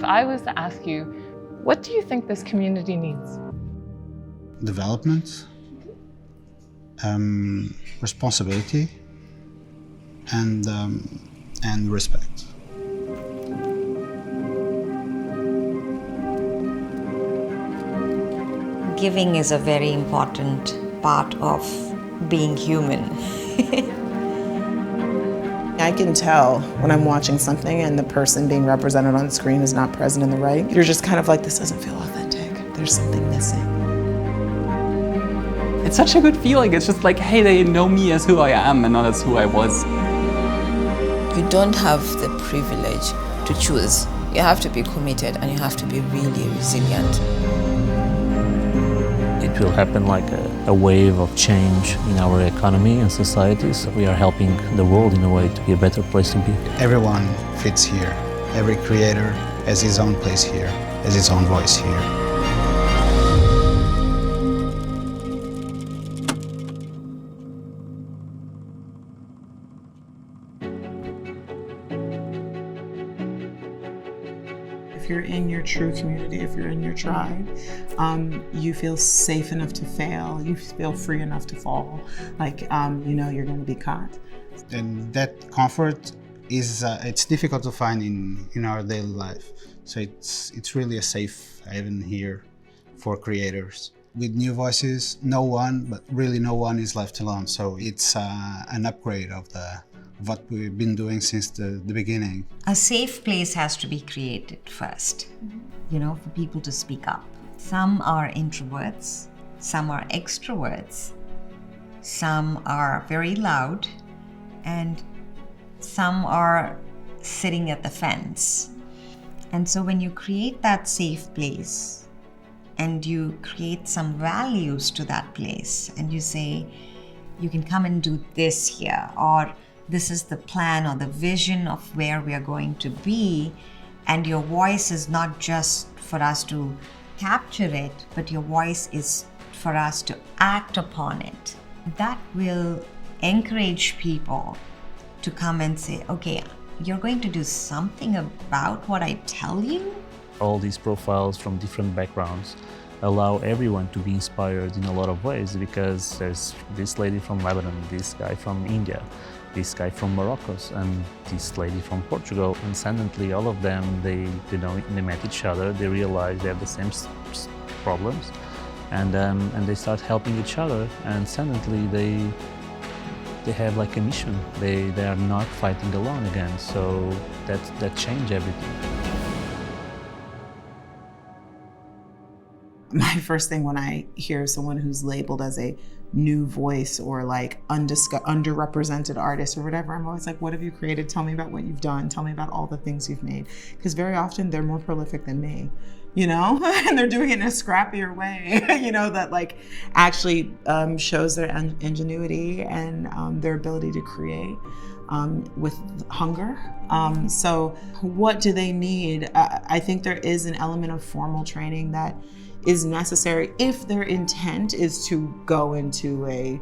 I was to ask you, what do you think this community needs? Development, responsibility, and respect. Giving is a very important part of being human. I can tell when I'm watching something and the person being represented on the screen is not present in the writing. You're just kind of like, this doesn't feel authentic. There's something missing. It's such a good feeling. It's just like, hey, they know me as who I am and not as who I was. You don't have the privilege to choose. You have to be committed and you have to be really resilient. It will happen like a wave of change in our economy and society, so we are helping the world in a way to be a better place to be. Everyone fits here. Every creator has his own place here, has his own voice here. If you're in your true community, if you're in your tribe, you feel safe enough to fail, you feel free enough to fall, like you know you're going to be caught. And that comfort is it's difficult to find in our daily life. So it's really a safe haven here for creators. With new voices, no one is left alone. So it's an upgrade of what we've been doing since the beginning. A safe place has to be created first, you know, for people to speak up. Some are introverts, some are extroverts, some are very loud, and some are sitting at the fence. And so when you create that safe place and you create some values to that place and you say, you can come and do this here, or this is the plan or the vision of where we are going to be, and your voice is not just for us to capture it, but your voice is for us to act upon it. That will encourage people to come and say, okay, you're going to do something about what I tell you? All these profiles from different backgrounds allow everyone to be inspired in a lot of ways, because there's this lady from Lebanon, this guy from India, this guy from Morocco, and this lady from Portugal, and suddenly all of them, they met each other, they realize they have the same problems, and they start helping each other, and suddenly they have like a mission. They are not fighting alone again. So that changed everything. My first thing when I hear someone who's labeled as a new voice or like underrepresented artist or whatever, I'm always like, what have you created? Tell me about what you've done. Tell me about all the things you've made. Because very often they're more prolific than me, you know, and they're doing it in a scrappier way, you know, that like actually shows their ingenuity and their ability to create with hunger. So what do they need? I think there is an element of formal training that is necessary if their intent is to go into a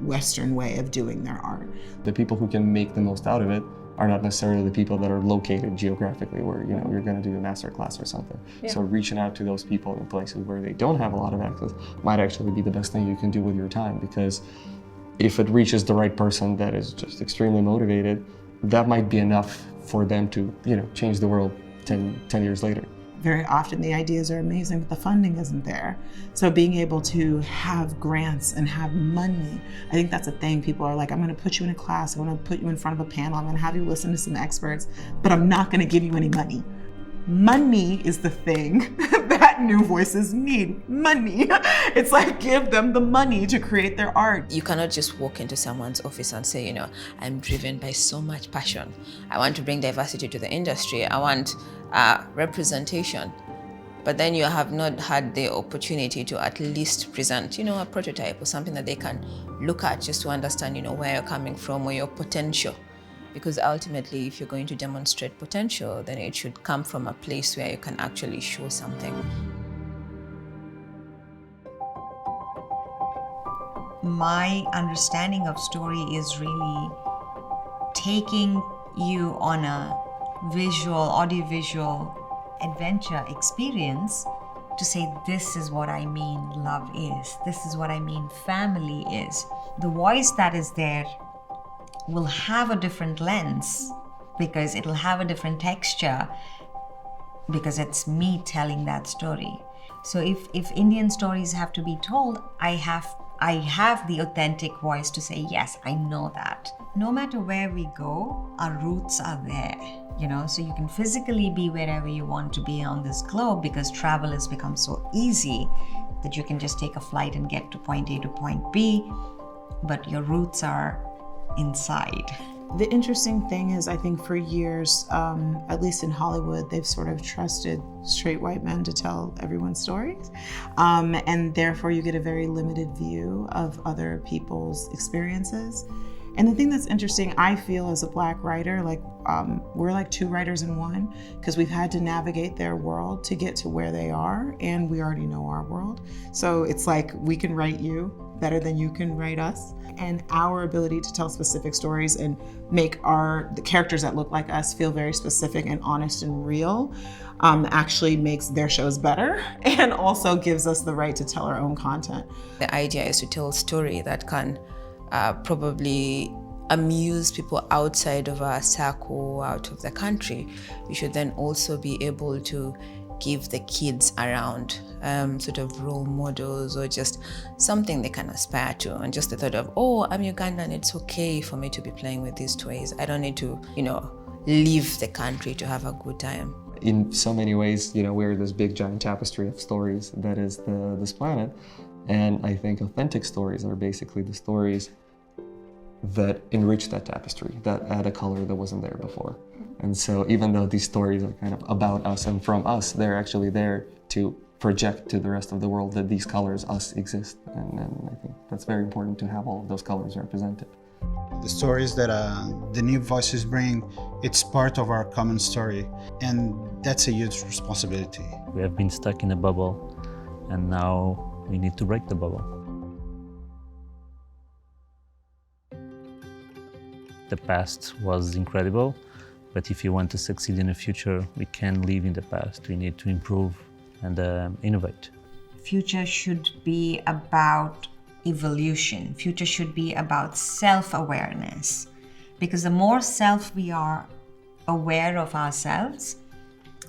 Western way of doing their art. The people who can make the most out of it are not necessarily the people that are located geographically where, you know, you're going to do a master class or something. Yeah. So reaching out to those people in places where they don't have a lot of access might actually be the best thing you can do with your time, because if it reaches the right person that is just extremely motivated, that might be enough for them to, you know, change the world 10 years later. Very often the ideas are amazing, but the funding isn't there. So being able to have grants and have money, I think that's a thing. People are like, I'm gonna put you in a class, I'm gonna put you in front of a panel, I'm gonna have you listen to some experts, but I'm not gonna give you any money. Money is the thing that new voices need. Money. It's like, give them the money to create their art. You cannot just walk into someone's office and say, you know, I'm driven by so much passion. I want to bring diversity to the industry. I want representation. But then you have not had the opportunity to at least present, you know, a prototype or something that they can look at just to understand, you know, where you're coming from or your potential. Because ultimately, if you're going to demonstrate potential, then it should come from a place where you can actually show something. My understanding of story is really taking you on a visual, audiovisual adventure experience to say, this is what I mean love is, this is what I mean family is. The voice that is there will have a different lens because it'll have a different texture because it's me telling that story. So if Indian stories have to be told, I have the authentic voice to say, yes, I know that. No matter where we go, our roots are there, so you can physically be wherever you want to be on this globe because travel has become so easy that you can just take a flight and get to point A to point B, but your roots are inside. The interesting thing is, I think for years, at least in Hollywood, they've sort of trusted straight white men to tell everyone's stories. And therefore you get a very limited view of other people's experiences. And the thing that's interesting, I feel as a Black writer, we're like two writers in one, because we've had to navigate their world to get to where they are, and we already know our world. So it's like we can write you better than you can write us. And our ability to tell specific stories and make the characters that look like us feel very specific and honest and real actually makes their shows better and also gives us the right to tell our own content. The idea is to tell a story that can probably amuse people outside of our circle, out of the country. We should then also be able to give the kids around sort of role models or just something they can aspire to. And just the thought of, oh, I'm Ugandan, it's okay for me to be playing with these toys. I don't need to, leave the country to have a good time. In so many ways, we're this big giant tapestry of stories that is this planet. And I think authentic stories are basically the stories that enrich that tapestry, that add a color that wasn't there before. And so even though these stories are kind of about us and from us, they're actually there to project to the rest of the world that these colors, us, exist. And I think that's very important to have all of those colors represented. The stories that the new voices bring, it's part of our common story. And that's a huge responsibility. We have been stuck in a bubble, and now we need to break the bubble. The past was incredible, but if you want to succeed in the future, we can't live in the past. We need to improve and innovate. Future should be about evolution. Future should be about self-awareness. Because the more we are aware of ourselves,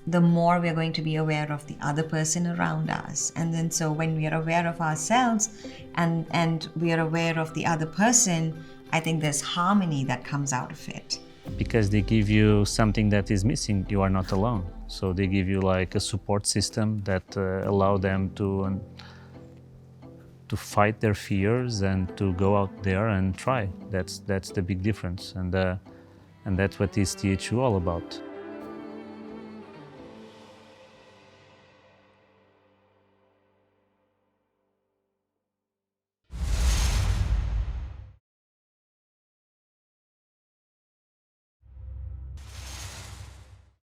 the more we're going to be aware of the other person around us. And then so when we are aware of ourselves and we are aware of the other person, I think there's harmony that comes out of it. Because they give you something that is missing, you are not alone. So they give you like a support system that allow them to fight their fears and to go out there and try. That's the big difference, and that's what is THU all about.